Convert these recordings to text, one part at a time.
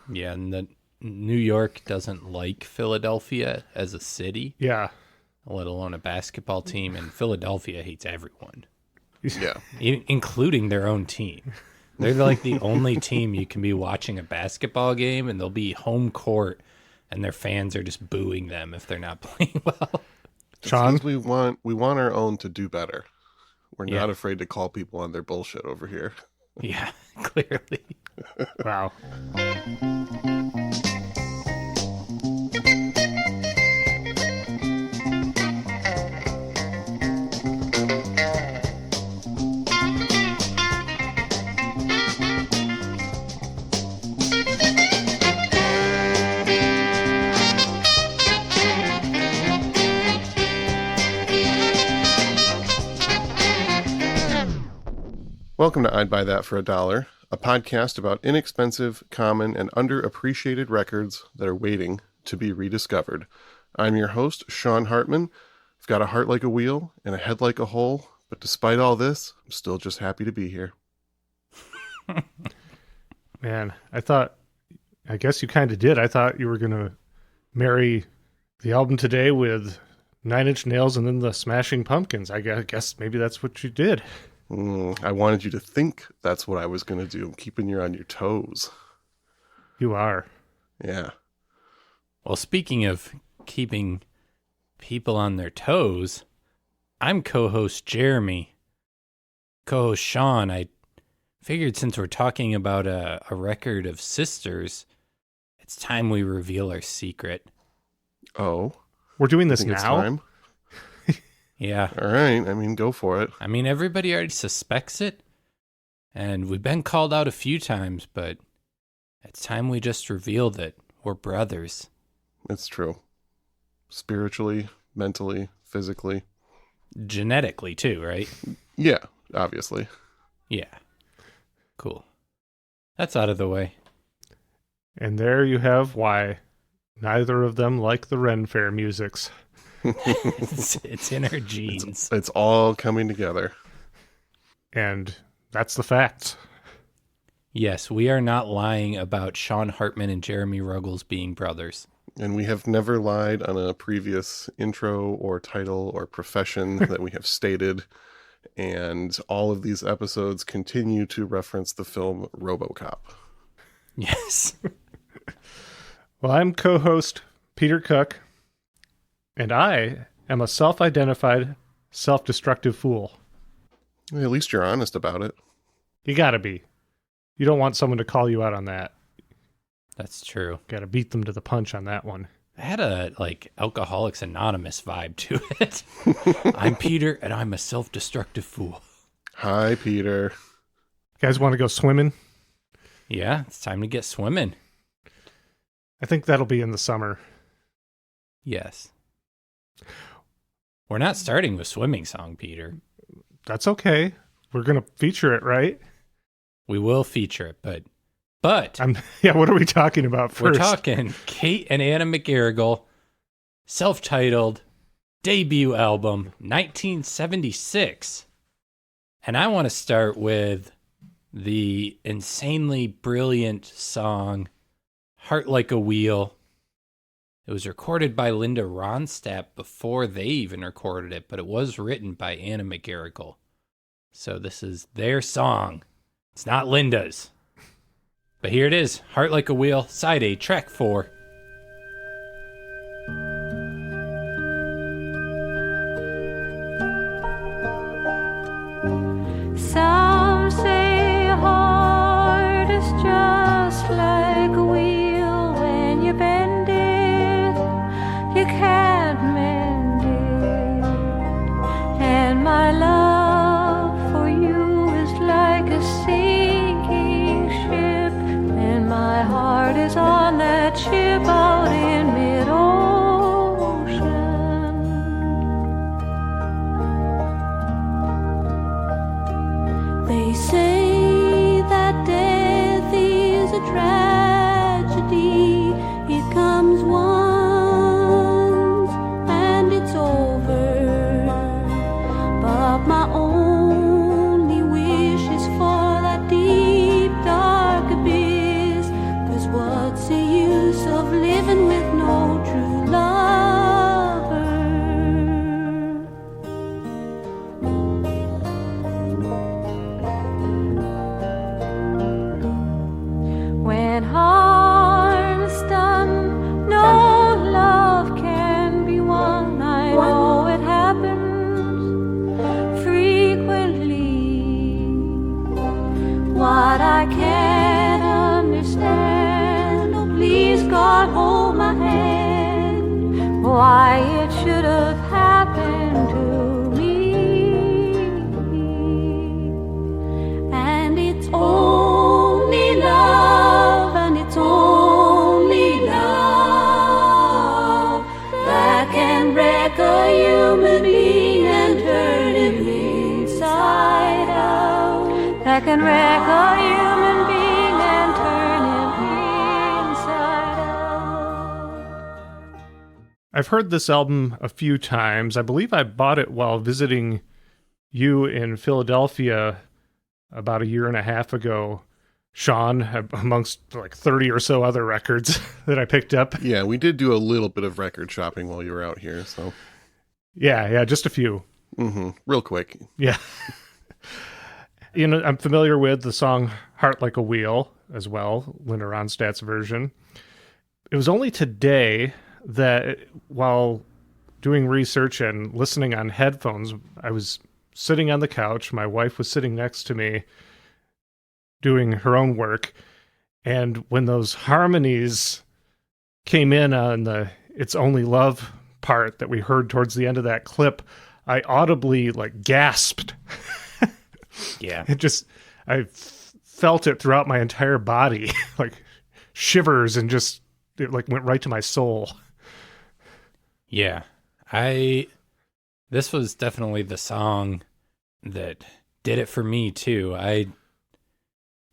Yeah, and the New York doesn't like Philadelphia as a city, Yeah. let alone a basketball team, and Philadelphia hates everyone, Yeah. including their own team. They're like the only team you can be watching a basketball game, and they'll be home court, and their fans are just booing them if they're not playing well. Sean? Because we want our own to do better. We're Yeah. not afraid to call people on their bullshit over here. Yeah, clearly. Wow. Welcome to I'd Buy That for $1, a podcast about inexpensive, common, and underappreciated records that are waiting to be rediscovered. I'm your host, Sean Hartman. I've got a heart like a wheel and a head like a hole, but despite all this, I'm still just happy to be here. Man, I guess you kind of did. I thought you were going to marry the album today with Nine Inch Nails and then the Smashing Pumpkins. I guess maybe that's what you did. I wanted you to think that's what I was going to do. I'm keeping you on your toes. You are. Yeah. Well, speaking of keeping people on their toes, I'm co-host Jeremy. Co-host Sean, I figured since we're talking about a record of sisters, it's time we reveal our secret. Oh. We're doing I this think it's now? time. Yeah. All right. I mean, go for it. I mean, everybody already suspects it, and we've been called out a few times, but it's time we just reveal that we're brothers. It's true. Spiritually, mentally, physically. Genetically, too, right? Yeah, obviously. Yeah. Cool. That's out of the way. And there you have why neither of them like the Ren Fair musics. It's in our genes. It's all coming together. And that's the facts. Yes, we are not lying about Sean Hartman and Jeremy Ruggles being brothers. And we have never lied on a previous intro or title or profession that we have stated. And all of these episodes continue to reference the film RoboCop. Yes. Well, I'm co-host Peter Cook, and I am a self-identified, self-destructive fool. At least you're honest about it. You gotta be. You don't want someone to call you out on that. That's true. Gotta beat them to the punch on that one. I had a, Alcoholics Anonymous vibe to it. I'm Peter, and I'm a self-destructive fool. Hi, Peter. You guys want to go swimming? Yeah, it's time to get swimming. I think that'll be in the summer. Yes. We're not starting with swimming song, Peter. That's okay. We're gonna feature it, right? We will feature it, but Yeah, what are we talking about first? we're talking Kate and Anna McGarrigle, self-titled debut album, 1976. And I want to start with the insanely brilliant song, Heart Like a Wheel. It was recorded by Linda Ronstadt before they even recorded it, but it was written by Anna McGarrigle. So this is their song. It's not Linda's. But here it is, Heart Like a Wheel, Side A, Track 4. Some say a heart is just like a wheel. When you bend it, you can't mend it. And my love for you is like a sinking ship, and my heart is on that ship out in mid-ocean. They say that death is a tragedy. It comes once and it's over. But my only wish is for that deep, dark abyss. 'Cause what what's the use of living with no true lover? When harm is done, no love can be won. I know it happens frequently. What I can't understand, oh please God hold my hand, why it should have happened to me. And it's only love, and it's only love that can wreck a human being and turn him inside out. That can wreck a human being and turn him inside out. I've heard this album a few times. I believe I bought it while visiting you in Philadelphia about a year and a half ago, Sean, amongst like 30 or so other records that I picked up. Yeah, we did do a little bit of record shopping while you were out here, so. Yeah, just a few. Real quick. Yeah. I'm familiar with the song Heart Like a Wheel as well, Linda Ronstadt's version. It was only today that while doing research and listening on headphones, I was sitting on the couch. My wife was sitting next to me doing her own work. And when those harmonies came in on the It's Only Love part that we heard towards the end of that clip, I audibly gasped. Yeah. I felt it throughout my entire body, like shivers, and just it went right to my soul. Yeah. This was definitely the song that did it for me too. I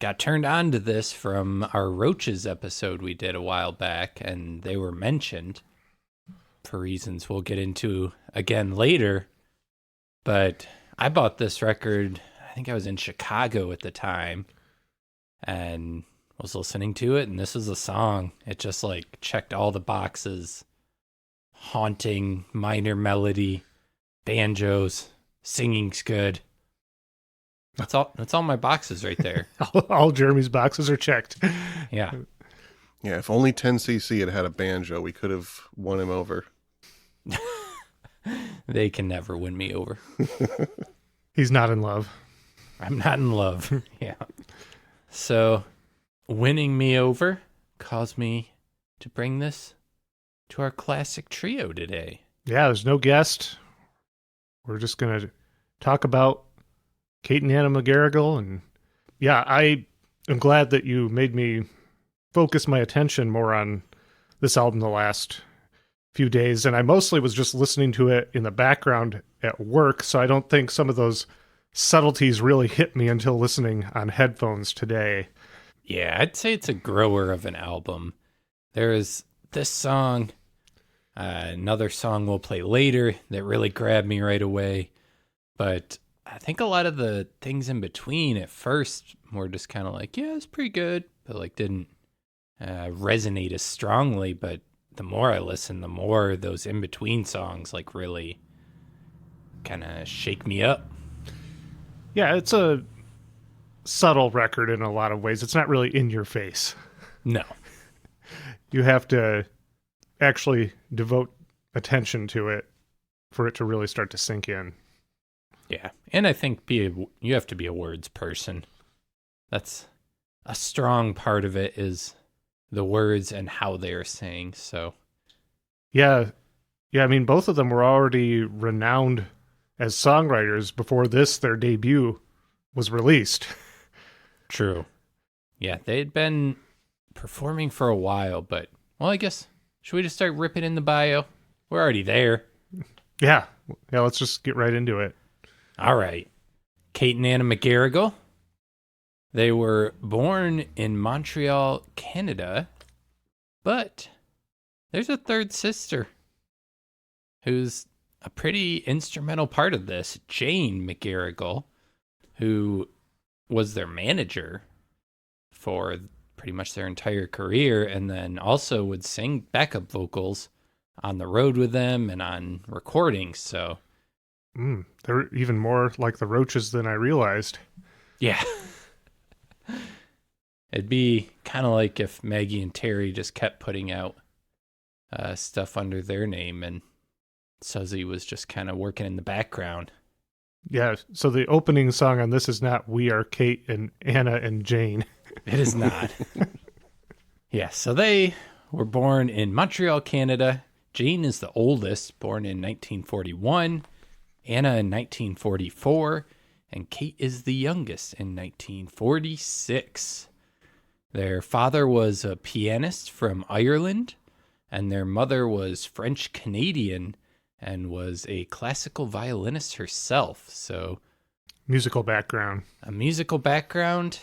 got turned on to this from our Roaches episode we did a while back, and they were mentioned for reasons we'll get into again later. But I bought this record, I think I was in Chicago at the time, and was listening to it, and this is a song. It just checked all the boxes. Haunting, minor melody, banjos, singing's good. That's all my boxes right there. All Jeremy's boxes are checked. Yeah. Yeah, if only 10cc had had a banjo, we could have won him over. They can never win me over. He's not in love. I'm not in love. Yeah. So, winning me over caused me to bring this to our classic trio today. Yeah, there's no guest. We're just going to talk about Kate and Anna McGarrigle. And yeah, I am glad that you made me focus my attention more on this album the last few days. And I mostly was just listening to it in the background at work, so I don't think some of those subtleties really hit me until listening on headphones today. Yeah, I'd say it's a grower of an album. There is this song, another song we'll play later that really grabbed me right away. But I think a lot of the things in between at first were just kind of yeah, it's pretty good, but didn't resonate as strongly. But the more I listen, the more those in between songs really kind of shake me up. Yeah, it's a subtle record in a lot of ways. It's not really in your face. No. You have to actually devote attention to it for it to really start to sink in. Yeah, and I think you have to be a words person. That's a strong part of it, is the words and how they are saying. So, yeah. I mean, both of them were already renowned as songwriters before their debut was released. True. Yeah, they'd been performing for a while, but I guess should we just start ripping in the bio? We're already there. Yeah, let's just get right into it. All right. Kate and Anna McGarrigle. They were born in Montreal, Canada, but there's a third sister who's a pretty instrumental part of this, Jane McGarrigle, who was their manager for pretty much their entire career, and then also would sing backup vocals on the road with them and on recordings. So They're even more like the Roaches than I realized. yeah. It'd be kind of like if Maggie and Terry just kept putting out stuff under their name and Suzy was just kind of working in the background. Yeah, so the opening song on this is not We Are Kate and Anna and Jane. It is not. Yeah, so they were born in Montreal, Canada. Jane is the oldest, born in 1941, Anna in 1944, and Kate is the youngest in 1946. Their father was a pianist from Ireland, and their mother was French-Canadian and was a classical violinist herself. So, Musical background. a musical background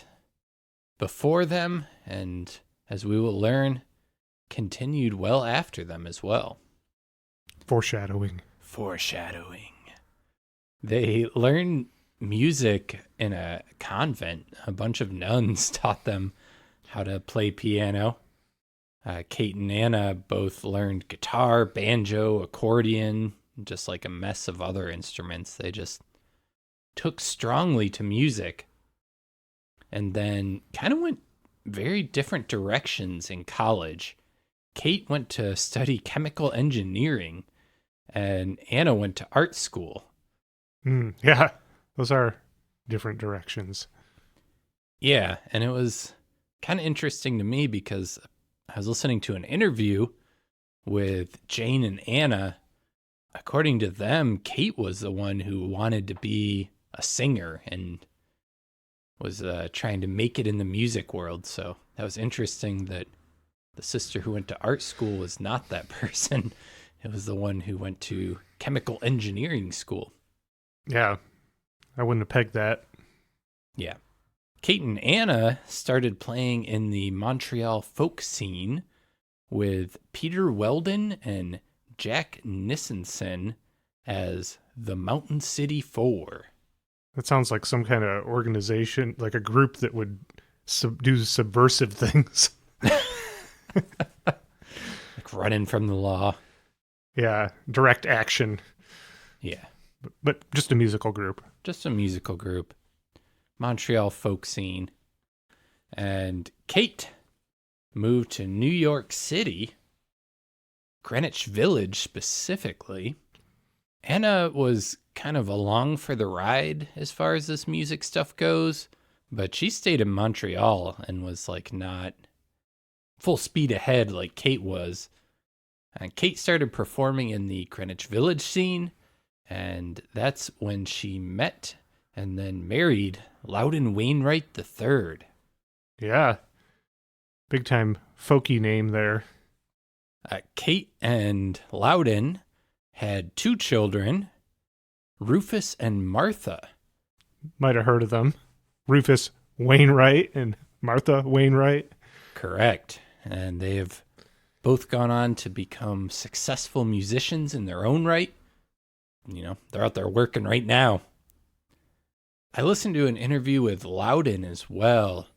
before them, and as we will learn, continued well after them as well. Foreshadowing. They learned music in a convent. A bunch of nuns taught them how to play piano. Kate and Anna both learned guitar, banjo, accordion, just like a mess of other instruments. They just took strongly to music and then kind of went very different directions in college. Kate went to study chemical engineering and Anna went to art school. Yeah, those are different directions. Yeah, and it was kind of interesting to me because I was listening to an interview with Jane and Anna. According to them, Kate was the one who wanted to be a singer and was trying to make it in the music world. So that was interesting that the sister who went to art school was not that person. It was the one who went to chemical engineering school. Yeah, I wouldn't have pegged that. Yeah. Kate and Anna started playing in the Montreal folk scene with Peter Weldon and Jack Nissenson as the Mountain City Four. That sounds like some kind of organization, like a group that would do subversive things. Like running from the law. Yeah, direct action, Yeah. but just a musical group. Just a musical group. Montreal folk scene. And Kate moved to New York City, Greenwich Village specifically. Anna was kind of along for the ride as far as this music stuff goes, but she stayed in Montreal and was like not full speed ahead like Kate was. And Kate started performing in the Greenwich Village scene, and that's when she met and then married Loudon Wainwright III. Yeah, big time folky name there. Kate and Loudon had 2 children, Rufus and Martha. Might have heard of them. Rufus Wainwright and Martha Wainwright. Correct. And they have both gone on to become successful musicians in their own right. You know, they're out there working right now. I listened to an interview with Loudon as well,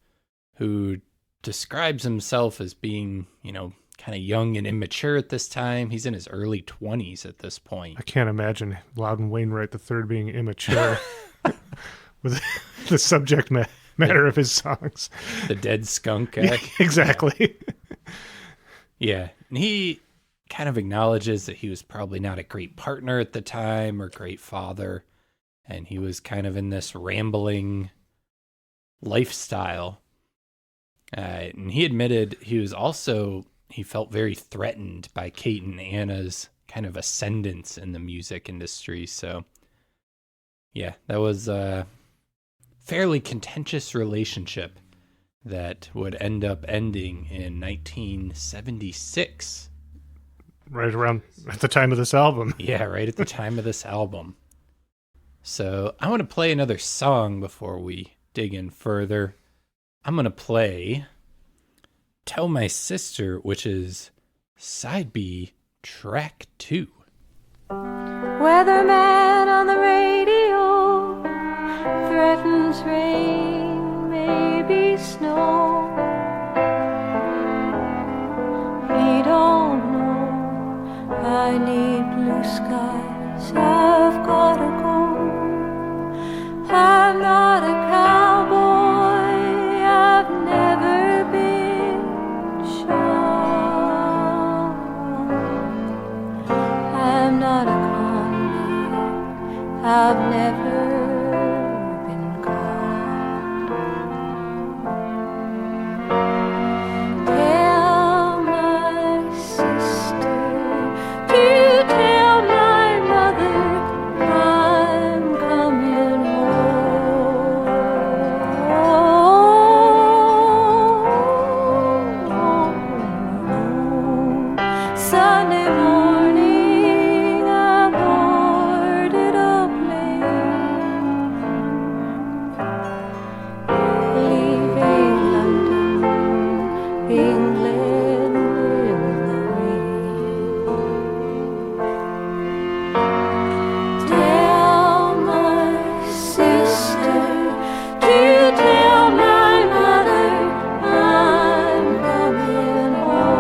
who describes himself as being, you know, kind of young and immature at this time. He's in his early 20s at this point. I can't imagine Loudon Wainwright III being immature with the subject matter of his songs. The dead skunk. Exactly. Yeah. And he kind of acknowledges that he was probably not a great partner at the time or great father. And he was kind of in this rambling lifestyle. And he admitted he felt very threatened by Kate and Anna's kind of ascendance in the music industry. So, yeah, that was a fairly contentious relationship that would end up ending in 1976. Right around at the time of this album. Yeah, right at the time of this album. So I want to play another song before we dig in further. I'm going to play Tell My Sister, which is side B, track 2. Weatherman on the radio threatens rain, maybe snow. skies. I've gotta go. I'm not a cowboy. I've never been shot. I'm not a convict. I've never been caught. Tell my sister to tell my mother I'm coming home. Sunday morning I boarded a plane, leaving London, England in the rain. Tell my sister to tell my mother I'm coming home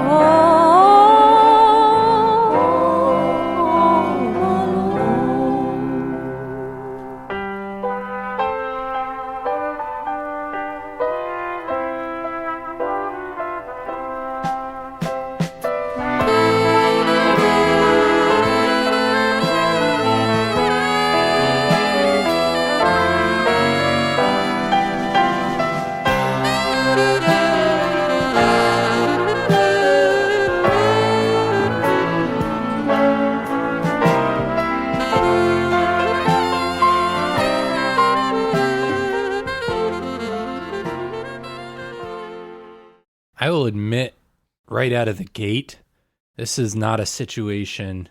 alone. I will admit right out of the gate, this is not a situation.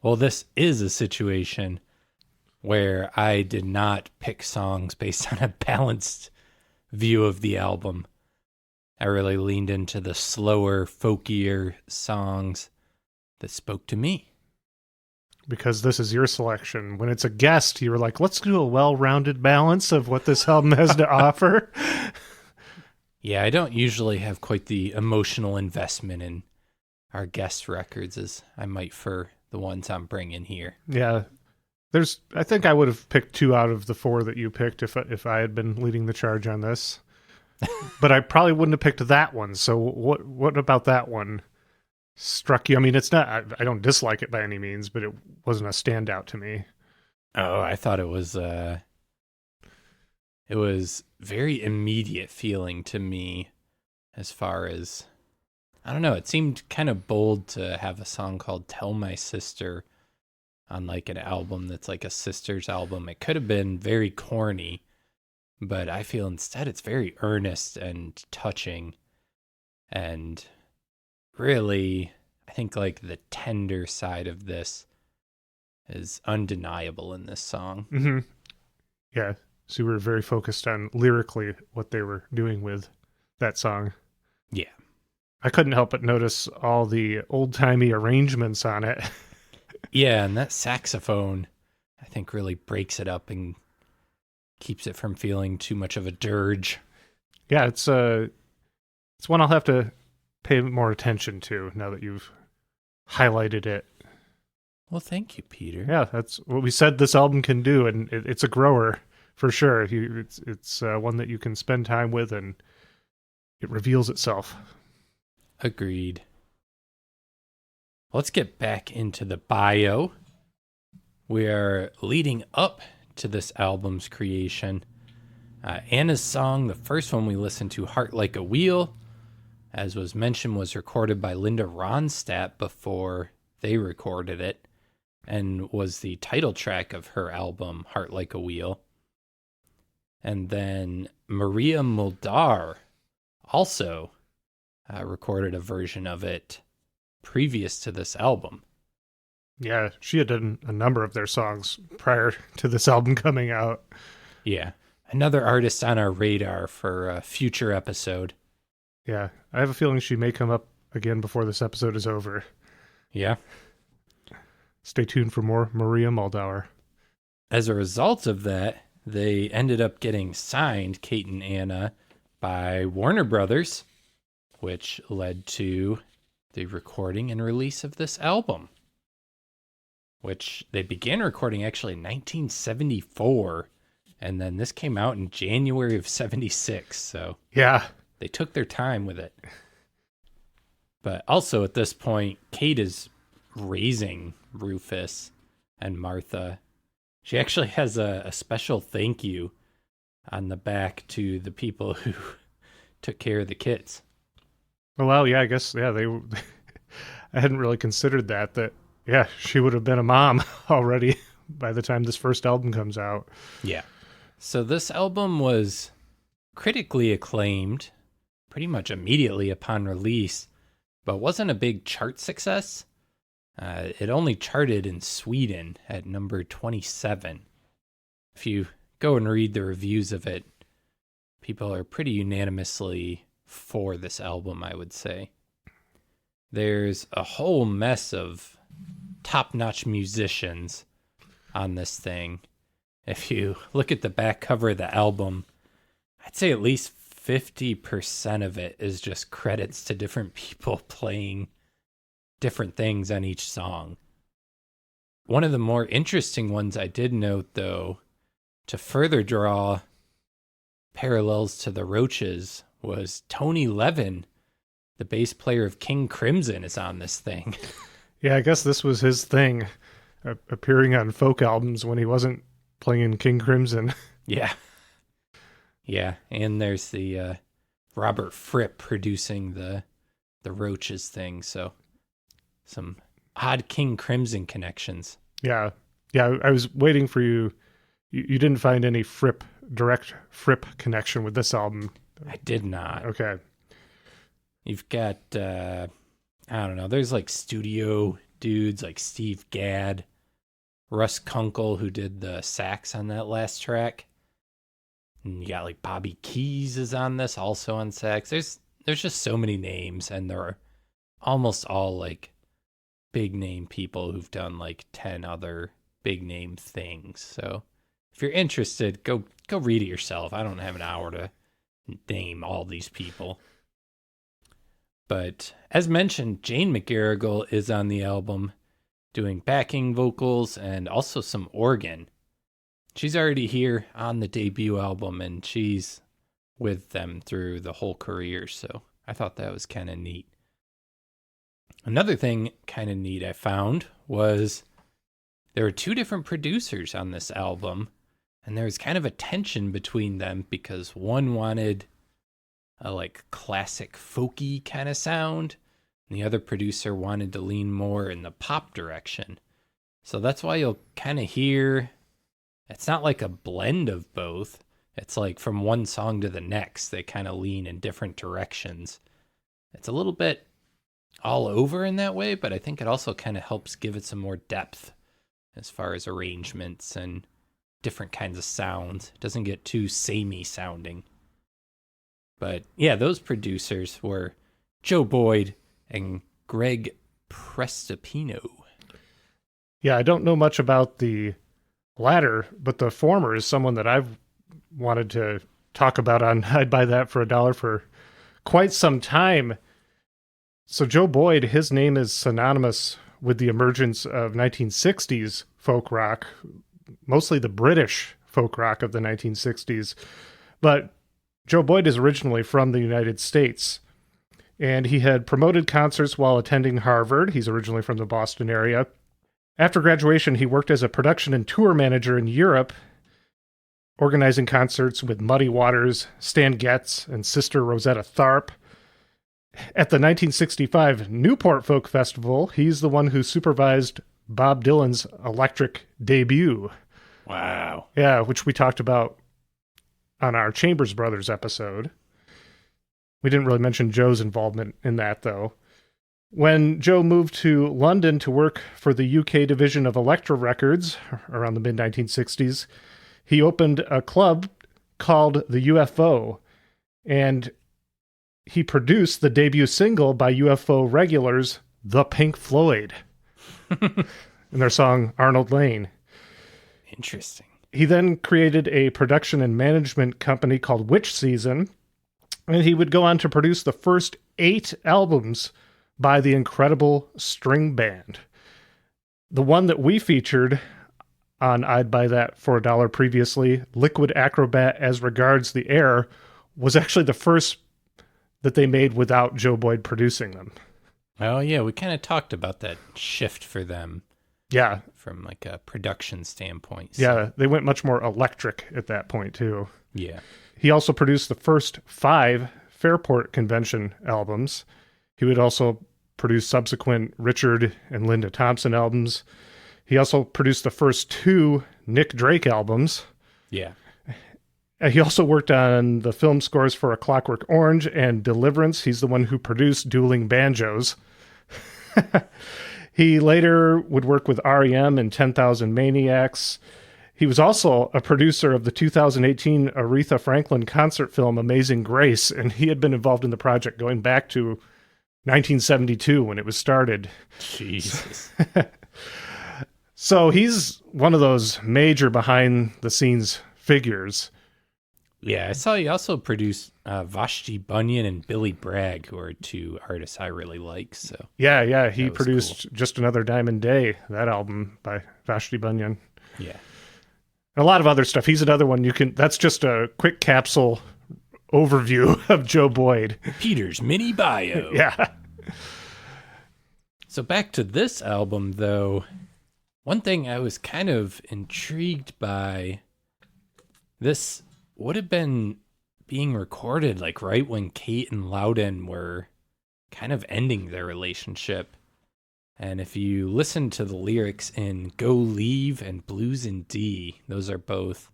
Well, this is a situation where I did not pick songs based on a balanced view of the album. I really leaned into the slower, folkier songs that spoke to me. Because this is your selection. When it's a guest, you were like, let's do a well-rounded balance of what this album has to offer. Yeah, I don't usually have quite the emotional investment in our guest records as I might for the ones I'm bringing here. Yeah. I think I would have picked 2 out of the 4 that you picked if I had been leading the charge on this. But I probably wouldn't have picked that one. So what about that one struck you? I mean, it's not, I don't dislike it by any means, but it wasn't a standout to me. Oh, I thought it was very immediate feeling to me as far as, I don't know, it seemed kind of bold to have a song called Tell My Sister on like an album that's like a sister's album. It could have been very corny, but I feel instead it's very earnest and touching. And really, I think like the tender side of this is undeniable in this song. Mm-hmm. Yeah. So we were very focused on lyrically what they were doing with that song. Yeah. I couldn't help but notice all the old-timey arrangements on it. Yeah, and that saxophone, I think, really breaks it up and keeps it from feeling too much of a dirge. Yeah, it's one I'll have to pay more attention to now that you've highlighted it. Well, thank you, Peter. Yeah, that's what we said this album can do, and it's a grower for sure. It's one that you can spend time with, and it reveals itself. Agreed. Let's get back into the bio. We are leading up to this album's creation. Anna's song, the first one we listened to, Heart Like a Wheel, as was mentioned, was recorded by Linda Ronstadt before they recorded it, and was the title track of her album, Heart Like a Wheel. And then Maria Muldaur also recorded a version of it previous to this album. Yeah, she had done a number of their songs prior to this album coming out. Yeah, another artist on our radar for a future episode. Yeah, I have a feeling she may come up again before this episode is over. Yeah. Stay tuned for more Maria Muldaur. As a result of that, they ended up getting signed, Kate and Anna, by Warner Brothers, which led to the recording and release of this album, which they began recording actually in 1974, and then this came out in January of 76, so Yeah. they took their time with it. But also at this point, Kate is raising Rufus and Martha. She actually has a special thank you on the back to the people who took care of the kids. Oh, well, yeah, I guess, yeah, I hadn't really considered that, yeah, she would have been a mom already by the time this first album comes out. Yeah. So this album was critically acclaimed pretty much immediately upon release, but wasn't a big chart success. It only charted in Sweden at number 27. If you go and read the reviews of it, people are pretty unanimously for this album, I would say. There's a whole mess of top-notch musicians on this thing. If you look at the back cover of the album, I'd say at least 50% of it is just credits to different people playing different things on each song. One of the more interesting ones I did note, though, to further draw parallels to the Roaches, was Tony Levin, the bass player of King Crimson, is on this thing. Yeah, I guess this was his thing, appearing on folk albums when he wasn't playing in King Crimson. Yeah. Yeah, and there's the Robert Fripp producing the Roaches thing, so some odd King Crimson connections. Yeah. Yeah, I was waiting for you. You didn't find any direct Fripp connection with this album. I did not. Okay. You've got, I don't know, there's like studio dudes like Steve Gadd, Russ Kunkel, who did the sax on that last track. And you got like Bobby Keys is on this, also on sax. There's just so many names, and they're almost all like big name people who've done like 10 other big name things. So if you're interested, go read it yourself. I don't have an hour to name all these people. But as mentioned, Jane McGarrigle is on the album doing backing vocals and also some organ. She's already here on the debut album, and she's with them through the whole career, so I thought that was kind of neat. Another thing kind of neat I found was there were two different producers on this album, and there was kind of a tension between them because one wanted a like classic folky kind of sound, and the other producer wanted to lean more in the pop direction. So that's why you'll kind of hear, it's not like a blend of both. It's like from one song to the next, they kind of lean in different directions. It's a little bit all over in that way, but I think it also kind of helps give it some more depth as far as arrangements and different kinds of sounds. It doesn't get too samey sounding. But yeah, those producers were Joe Boyd and Greg Prestopino. Yeah, I don't know much about the latter, but the former is someone that I've wanted to talk about on I'd Buy That for $1 for quite some time. So Joe Boyd, his name is synonymous with the emergence of 1960s folk rock, mostly the British folk rock of the 1960s. But Joe Boyd is originally from the United States, and he had promoted concerts while attending Harvard. He's originally from the Boston area. After graduation, he worked as a production and tour manager in Europe, organizing concerts with Muddy Waters, Stan Getz, and Sister Rosetta Tharpe. At the 1965 Newport Folk Festival, he's the one who supervised Bob Dylan's electric debut. Wow. Yeah, which we talked about on our Chambers Brothers episode. We didn't really mention Joe's involvement in that, though. When Joe moved to London to work for the UK division of Elektra Records around the mid-1960s, he opened a club called the UFO, and he produced the debut single by UFO regulars, The Pink Floyd, in their song Arnold Lane. Interesting. He then created a production and management company called Witch Season, and he would go on to produce the first 8 albums by the incredible string band. The one that we featured on I'd Buy That for $1 previously, Liquid Acrobat as Regards the Air, was actually the first that they made without Joe Boyd producing them. Oh, yeah, we kind of talked about that shift for them. Yeah. From like a production standpoint. So. Yeah, they went much more electric at that point, too. Yeah. He also produced the first 5 Fairport Convention albums. He would also produce subsequent Richard and Linda Thompson albums. He also produced the first 2 Nick Drake albums. Yeah. He also worked on the film scores for A Clockwork Orange and Deliverance. He's the one who produced Dueling Banjos. He later would work with REM and 10,000 Maniacs. He was also a producer of the 2018 Aretha Franklin concert film Amazing Grace, and he had been involved in the project going back to 1972 when it was started. Jesus. So he's one of those major behind-the-scenes figures. Yeah, I saw he also produced Vashti Bunyan and Billy Bragg, who are 2 artists I really like. So yeah, he produced Just Another Diamond Day, that album by Vashti Bunyan. Yeah, and a lot of other stuff. He's another one that's just a quick capsule overview of Joe Boyd. Peter's mini bio. Yeah. So back to this album, though. One thing I was kind of intrigued by, this would have been being recorded like right when Kate and Loudon were kind of ending their relationship. And if you listen to the lyrics in Go Leave and Blues in D, those are both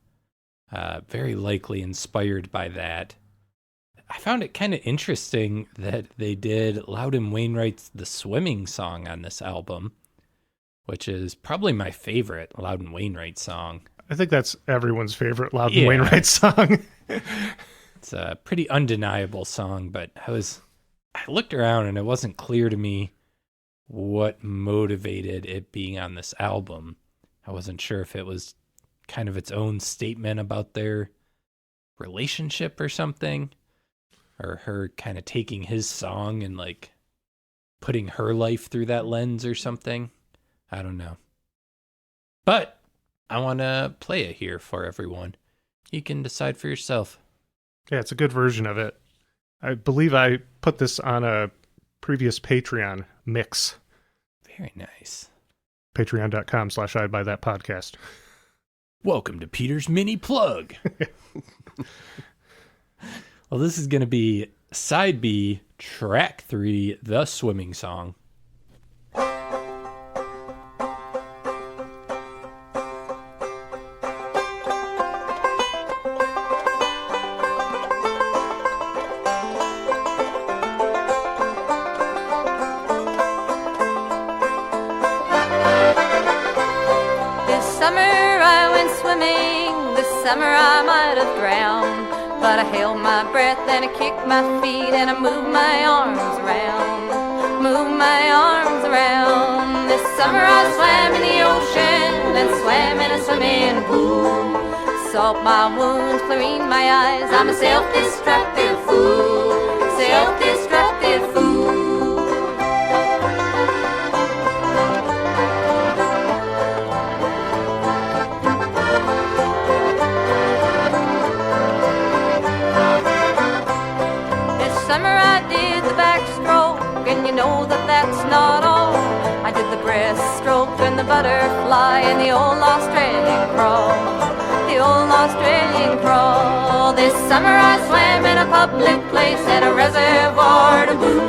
very likely inspired by that. I found it kind of interesting that they did Loudon Wainwright's The Swimming song on this album, which is probably my favorite Loudon Wainwright song. I think that's everyone's favorite Loudon Wainwright song. It's a pretty undeniable song, but I looked around and it wasn't clear to me what motivated it being on this album. I wasn't sure if it was kind of its own statement about their relationship or something, or her kind of taking his song and like putting her life through that lens or something. I don't know. But I want to play it here for everyone. You can decide for yourself. Yeah, it's a good version of it. I believe I put this on a previous Patreon mix. Very nice. Patreon.com/I'd Buy That podcast. Welcome to Peter's mini plug. Well, this is going to be side B, track 3, The Swimming Song. Summer I might have drowned, but I held my breath and I kicked my feet and I moved my arms around, moved my arms around. This summer I swam in the ocean and swam in a swimming pool. Salt my wounds, cleaned my eyes, I'm a self-destructive fool, self-destructive fool. Know that that's not all. I did the breaststroke and the butterfly and the old Australian crawl, the old Australian crawl. This summer I swam in a public place and a reservoir to boot.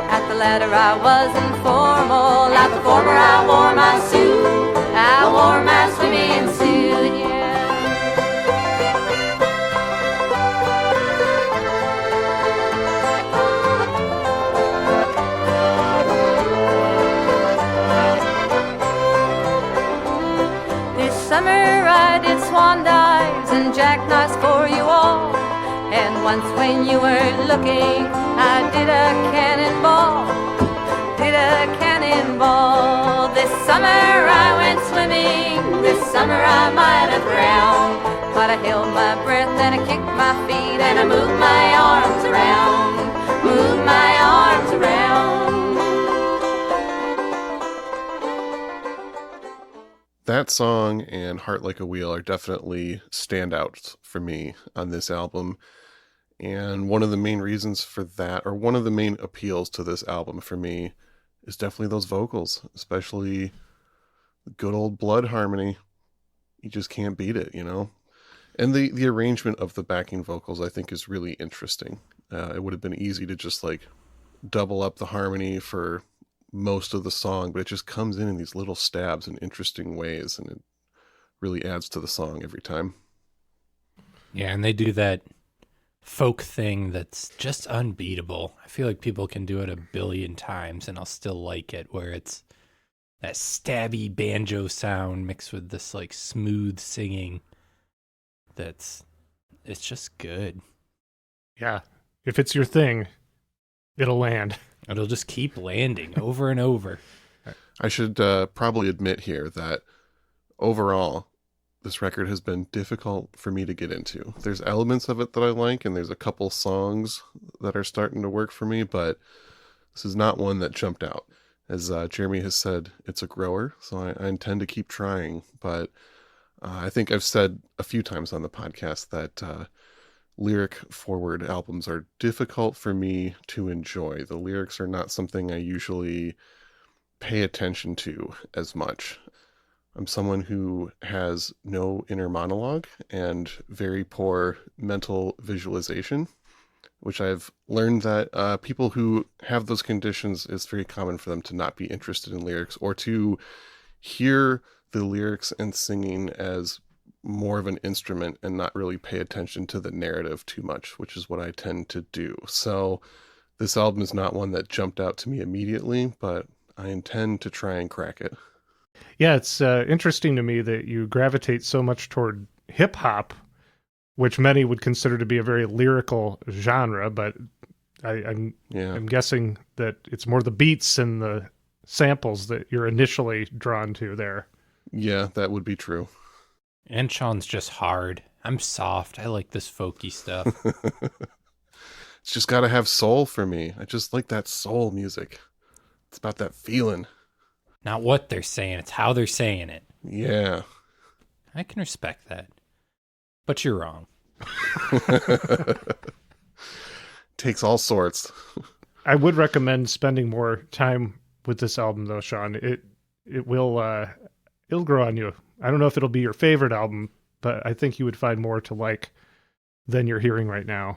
At the latter I was informal, at the former I wore my suit, I wore my swimming suit, yeah. Summer I did swan dives and jackknives for you all. And once when you weren't looking, I did a cannonball, did a cannonball. This summer I went swimming, this summer I might have drowned, but I held my breath and I kicked my feet and I moved my arms around, moved my arms around. That song and Heart Like a Wheel are definitely standouts for me on this album. And one of the main reasons for that, or one of the main appeals to this album for me, is definitely those vocals, especially the good old blood harmony. You just can't beat it, you know? And the arrangement of the backing vocals, I think, is really interesting. It would have been easy to just like double up the harmony for most of the song, but it just comes in these little stabs in interesting ways, and it really adds to the song every time. Yeah, and they do that folk thing that's just unbeatable. I feel like people can do it a billion times and I'll still like it, where it's that stabby banjo sound mixed with this like smooth singing. It's just good. Yeah. If it's your thing, it'll land. It'll just keep landing over and over. I should probably admit here that overall, this record has been difficult for me to get into. There's elements of it that I like, and there's a couple songs that are starting to work for me, but this is not one that jumped out. As Jeremy has said, it's a grower, so I intend to keep trying, but I think I've said a few times on the podcast that lyric-forward albums are difficult for me to enjoy. The lyrics are not something I usually pay attention to as much. I'm someone who has no inner monologue and very poor mental visualization, which I've learned that people who have those conditions, it's very common for them to not be interested in lyrics, or to hear the lyrics and singing as more of an instrument and not really pay attention to the narrative too much, which is what I tend to do. So this album is not one that jumped out to me immediately, but I intend to try and crack it. Yeah, it's interesting to me that you gravitate so much toward hip hop, which many would consider to be a very lyrical genre, but I'm guessing that it's more the beats and the samples that you're initially drawn to there. Yeah, that would be true. And Sean's just hard. I'm soft. I like this folky stuff. It's just got to have soul for me. I just like that soul music. It's about that feeling. Not what they're saying, it's how they're saying it. Yeah. I can respect that. But you're wrong. Takes all sorts. I would recommend spending more time with this album, though, Sean. It will it'll grow on you. I don't know if it'll be your favorite album, but I think you would find more to like than you're hearing right now.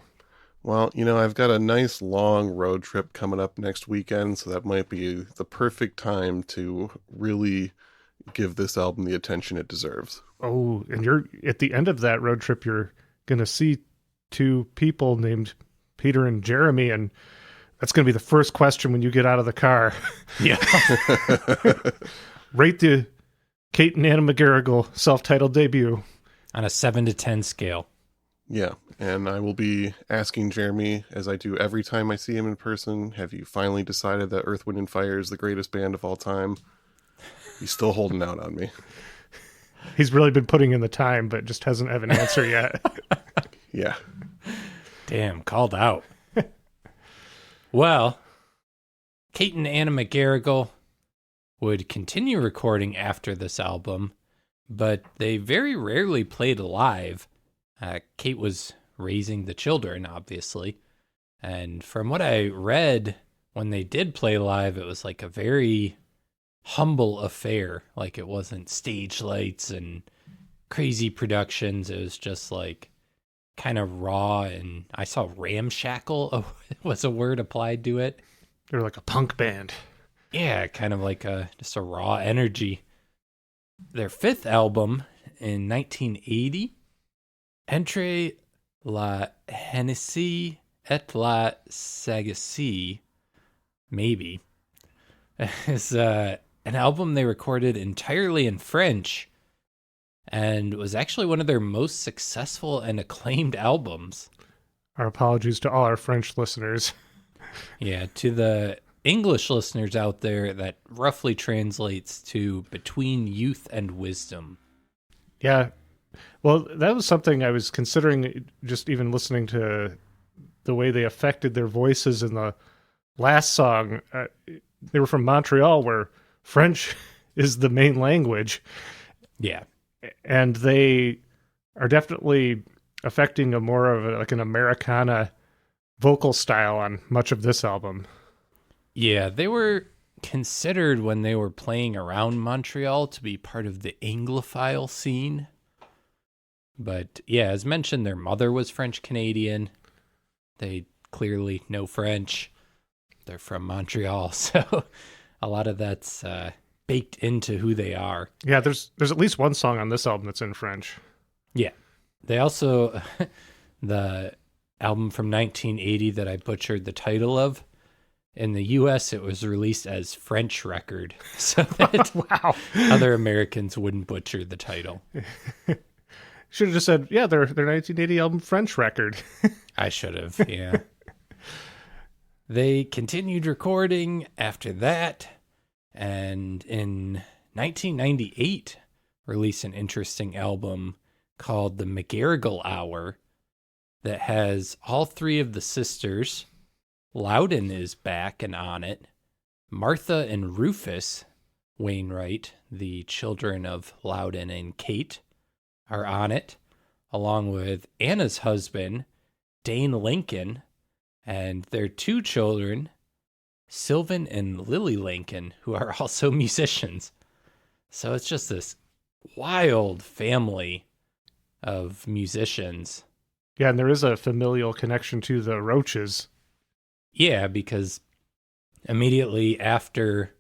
Well, you know, I've got a nice long road trip coming up next weekend, so that might be the perfect time to really give this album the attention it deserves. Oh, and you're at the end of that road trip, you're going to see two people named Peter and Jeremy, and that's going to be the first question when you get out of the car. Yeah. Rate the Kate and Anna McGarrigle self-titled debut. On a 7 to 10 scale. Yeah, and I will be asking Jeremy, as I do every time I see him in person, have you finally decided that Earth, Wind & Fire is the greatest band of all time? He's still holding out on me. He's really been putting in the time, but just hasn't have an answer yet. Yeah. Damn, called out. Well, Kate and Anna McGarrigle would continue recording after this album, but they very rarely played live. Kate was raising the children, obviously. And from what I read, when they did play live, it was like a very humble affair. Like it wasn't stage lights and crazy productions. It was just like kind of raw. And I saw ramshackle was a word applied to it. They're like a punk band. Yeah, kind of like just a raw energy. Their fifth album in 1980, Entre la Hennessy et la Sagacie, maybe, is an album they recorded entirely in French and was actually one of their most successful and acclaimed albums. Our apologies to all our French listeners. Yeah, to the English listeners out there, that roughly translates to Between Youth and Wisdom. Yeah. Well, that was something I was considering, just even listening to the way they affected their voices in the last song. They were from Montreal, where French is the main language. Yeah. And they are definitely affecting a more of like an Americana vocal style on much of this album. Yeah, they were considered when they were playing around Montreal to be part of the Anglophile scene. But yeah, as mentioned, their mother was French Canadian. They clearly know French. They're from Montreal, so a lot of that's baked into who they are. Yeah, there's at least one song on this album that's in French. Yeah. They also, the album from 1980 that I butchered the title of, in the U.S., it was released as French Record, so that Wow. other Americans wouldn't butcher the title. Should have just said, yeah, their 1980 album French Record. I should have, yeah. They continued recording after that, and in 1998, released an interesting album called The McGarrigle Hour that has all three of the sisters. Loudon is back and on it. Martha and Rufus Wainwright, the children of Loudon and Kate, are on it, along with Anna's husband, Dane Lincoln, and their two children, Sylvan and Lily Lincoln, who are also musicians. So it's just this wild family of musicians. Yeah, and there is a familial connection to the Roaches. Yeah, because immediately after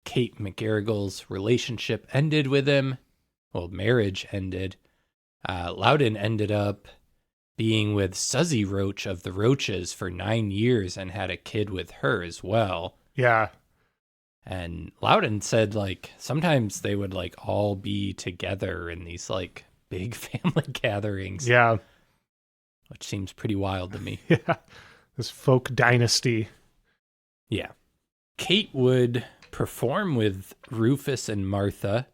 Kate McGarrigle's relationship ended with him, well, marriage ended, Loudon ended up being with Suzy Roach of the Roaches for 9 years and had a kid with her as well. Yeah. And Loudon said, like, sometimes they would, like, all be together in these, like, big family gatherings. Yeah. Which seems pretty wild to me. Yeah. This folk dynasty. Yeah. Kate would perform with Rufus and Martha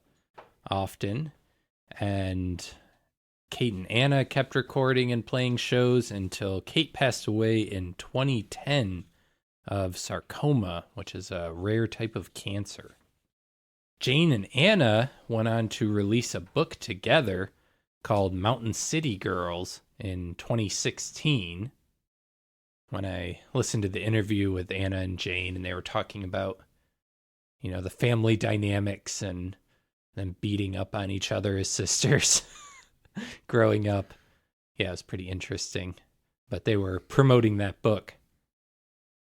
often, and Kate and Anna kept recording and playing shows until Kate passed away in 2010 of sarcoma, which is a rare type of cancer. Jane and Anna went on to release a book together called Mountain City Girls in 2016. When I listened to the interview with Anna and Jane, and they were talking about, you know, the family dynamics and them beating up on each other as sisters growing up. Yeah, it was pretty interesting. But they were promoting that book.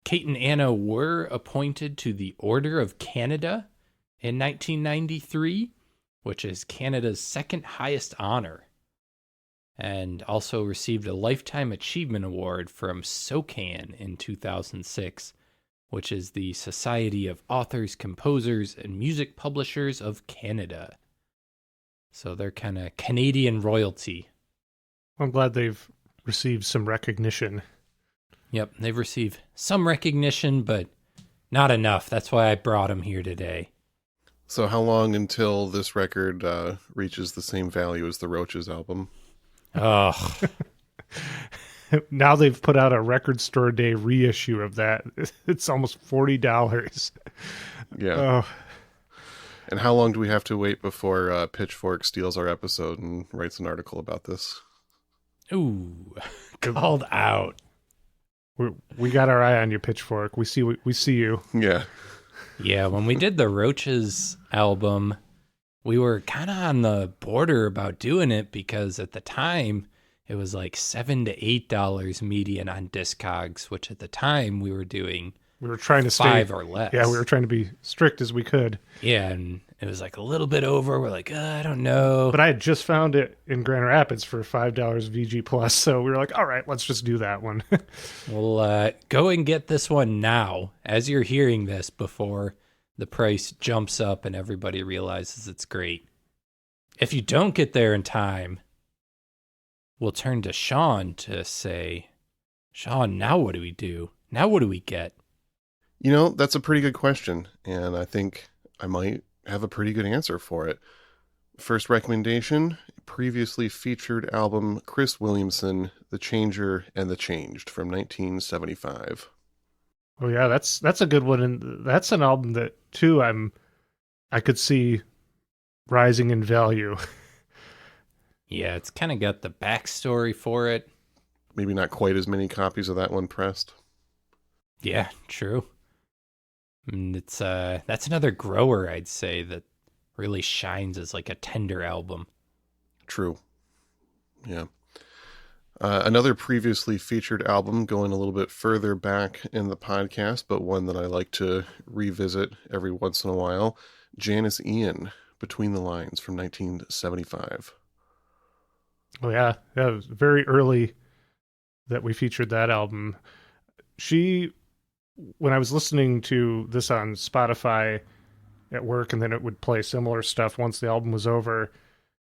Kate and Anna were appointed to the Order of Canada in 1993, which is Canada's second highest honor, and also received a Lifetime Achievement Award from SOCAN in 2006, which is the Society of Authors, Composers, and Music Publishers of Canada. So they're kind of Canadian royalty. I'm glad they've received some recognition. Yep, they've received some recognition, but not enough. That's why I brought them here today. So how long until this record reaches the same value as the Roaches album? Oh, Now they've put out a record store day reissue of that. It's almost $40. Yeah. Oh, And how long do we have to wait before Pitchfork steals our episode and writes an article about this? ooh, called out. we got our eye on you, Pitchfork. We see you. Yeah. Yeah, when we did the Roaches album, we were kind of on the border about doing it because at the time it was like $7 to $8 median on Discogs, which at the time we were doing We were trying to stay 5 or less. Yeah, we were trying to be strict as we could. Yeah, and it was like a little bit over. We're like, I don't know. But I had just found it in Grand Rapids for $5 VG plus, so we were like, all right, let's just do that one. We'll go and get this one now as you're hearing this before the price jumps up and everybody realizes it's great. If you don't get there in time, we'll turn to Sean to say, Sean, now what do we do? Now what do we get? You know, that's a pretty good question, and I think I might have a pretty good answer for it. First recommendation, previously featured album Chris Williamson, The Changer and the Changed from 1975. Oh yeah, that's a good one, and that's an album that too I could see rising in value. Yeah, it's kind of got the backstory for it. Maybe not quite as many copies of that one pressed. Yeah, true. And it's that's another grower, I'd say, that really shines as like a tender album. True. Yeah. Another previously featured album going a little bit further back in the podcast, but one that I like to revisit every once in a while, Janis Ian, Between the Lines from 1975. Oh yeah, it was very early that we featured that album. When I was listening to this on Spotify at work, and then it would play similar stuff once the album was over,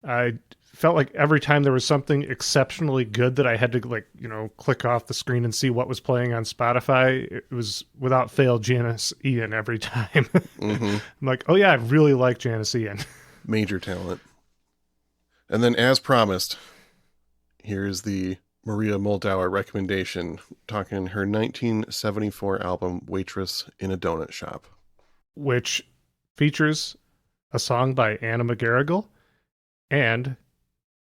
I felt like every time there was something exceptionally good that I had to click off the screen and see what was playing on Spotify. It was without fail Janis Ian every time. Mm-hmm. I'm like, oh yeah, I really like Janis Ian. Major talent. And then, as promised, here's the Maria Moldauer recommendation, talking her 1974 album, Waitress in a Donut Shop. Which features a song by Anna McGarrigle and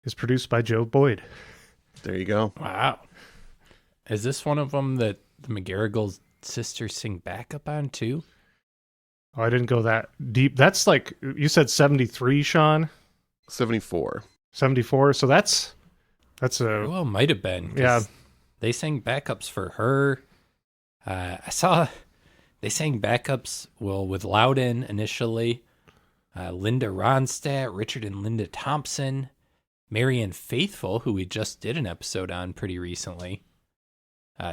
is produced by Joe Boyd. There you go. Wow. Is this one of them that the McGarrigle sisters sing backup on too? Oh, I didn't go that deep. That's like, you said 73, Sean? 74. 74. So that's Well, might have been. 'Cause yeah. They sang backups for her. I saw they sang backups, with Loudon initially. Linda Ronstadt, Richard and Linda Thompson, Marianne Faithfull, who we just did an episode on pretty recently.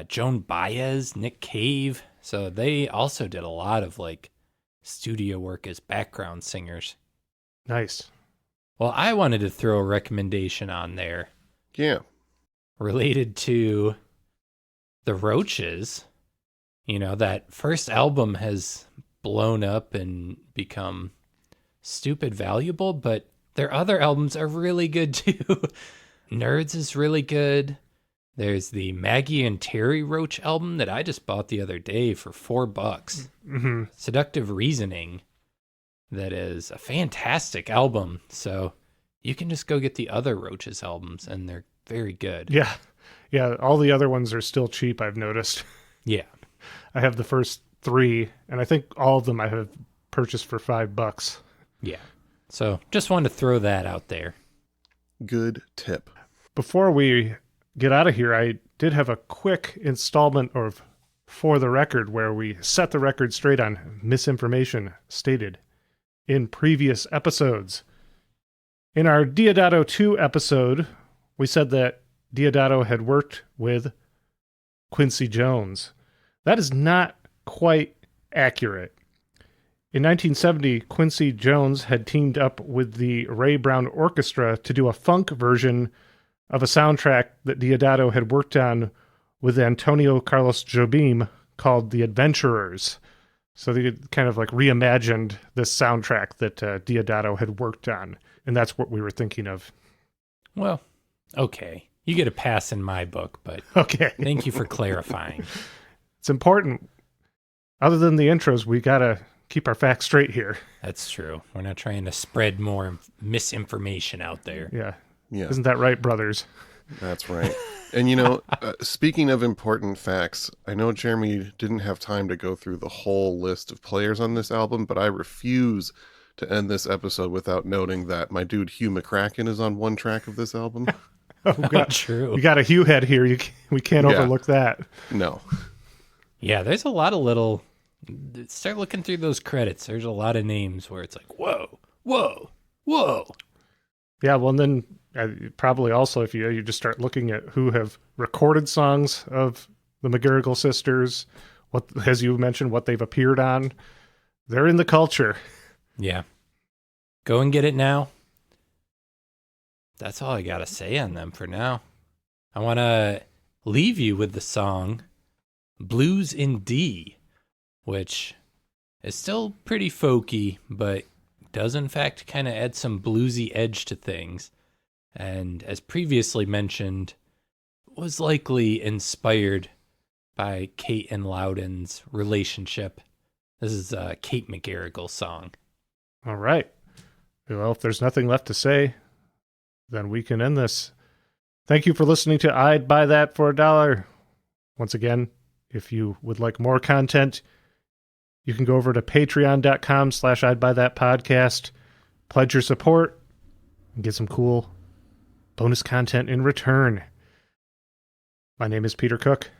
Joan Baez, Nick Cave. So they also did a lot of like studio work as background singers. Nice. Well, I wanted to throw a recommendation on there. Yeah. Related to the Roaches. You know, that first album has blown up and become stupid valuable, but their other albums are really good too. Nerds is really good. There's the Maggie and Terry Roach album that I just bought the other day for $4. Mm-hmm. Seductive Reasoning. That is a fantastic album. So you can just go get the other Roaches albums and they're very good. Yeah. Yeah. All the other ones are still cheap, I've noticed. Yeah. I have the first 3, and I think all of them I have purchased for $5. Yeah. So just wanted to throw that out there. Good tip. Before we get out of here, I did have a quick installment of For the Record where we set the record straight on misinformation stated in previous episodes. In our Diodato 2 episode, we said that Diodato had worked with Quincy Jones. That is not quite accurate. In 1970, Quincy Jones had teamed up with the Ray Brown Orchestra to do a funk version of a soundtrack that Diodato had worked on with Antonio Carlos Jobim called The Adventurers. So they kind of like reimagined this soundtrack that Diodato had worked on, and that's what we were thinking of. Well, okay. You get a pass in my book, but Okay. thank you for clarifying. It's important. Other than the intros, we got to keep our facts straight here. That's true. We're not trying to spread more misinformation out there. Yeah. Yeah, Isn't that right, brothers? that's right. And speaking of important facts, I know Jeremy didn't have time to go through the whole list of players on this album, but I refuse to end this episode without noting that my dude Hugh McCracken is on one track of this album. Oh, God. True. You got a Hugh head here. We can't Yeah. overlook that. No. Yeah, there's a lot of little... Start looking through those credits. There's a lot of names where it's like, whoa, whoa, whoa. Yeah, well, and then probably also if you just start looking at who have recorded songs of the McGarrigle sisters, what, as you mentioned, what they've appeared on, they're in the culture. Yeah. Go and get it now. That's all I got to say on them for now. I want to leave you with the song Blues in D, which is still pretty folky, but does in fact kind of add some bluesy edge to things. And as previously mentioned, was likely inspired by Kate and Loudon's relationship. This is a Kate McGarrigle song. All right. Well, if there's nothing left to say, then we can end this. Thank you for listening to I'd Buy That for $1. Once again, if you would like more content, you can go over to patreon.com/I'd Buy That podcast, pledge your support, and get some cool bonus content in return. My name is Peter Cook.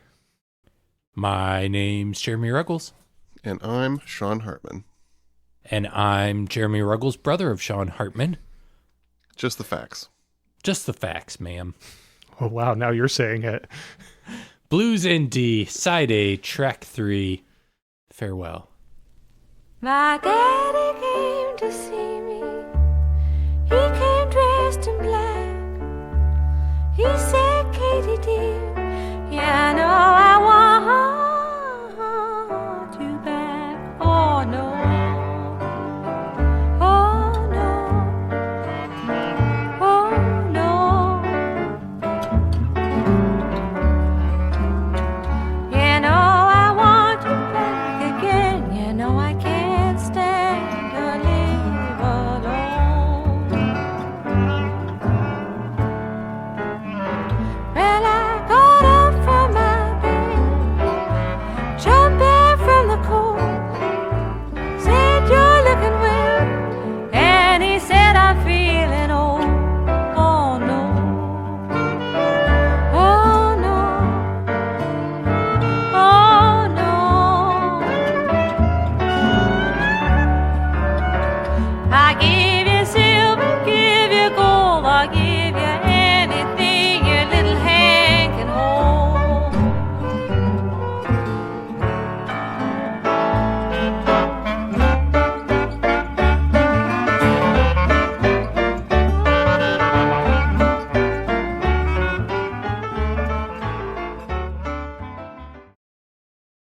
My name's Jeremy Ruggles. And I'm Sean Hartman. And I'm Jeremy Ruggles, brother of Sean Hartman. Just the facts. Just the facts, ma'am. Oh, wow. Now you're saying it. Blues in D, Side A, Track 3. Farewell. My daddy came to see me. He came dressed in black. He said, Katie dear, yeah, I know I want you back. Oh no.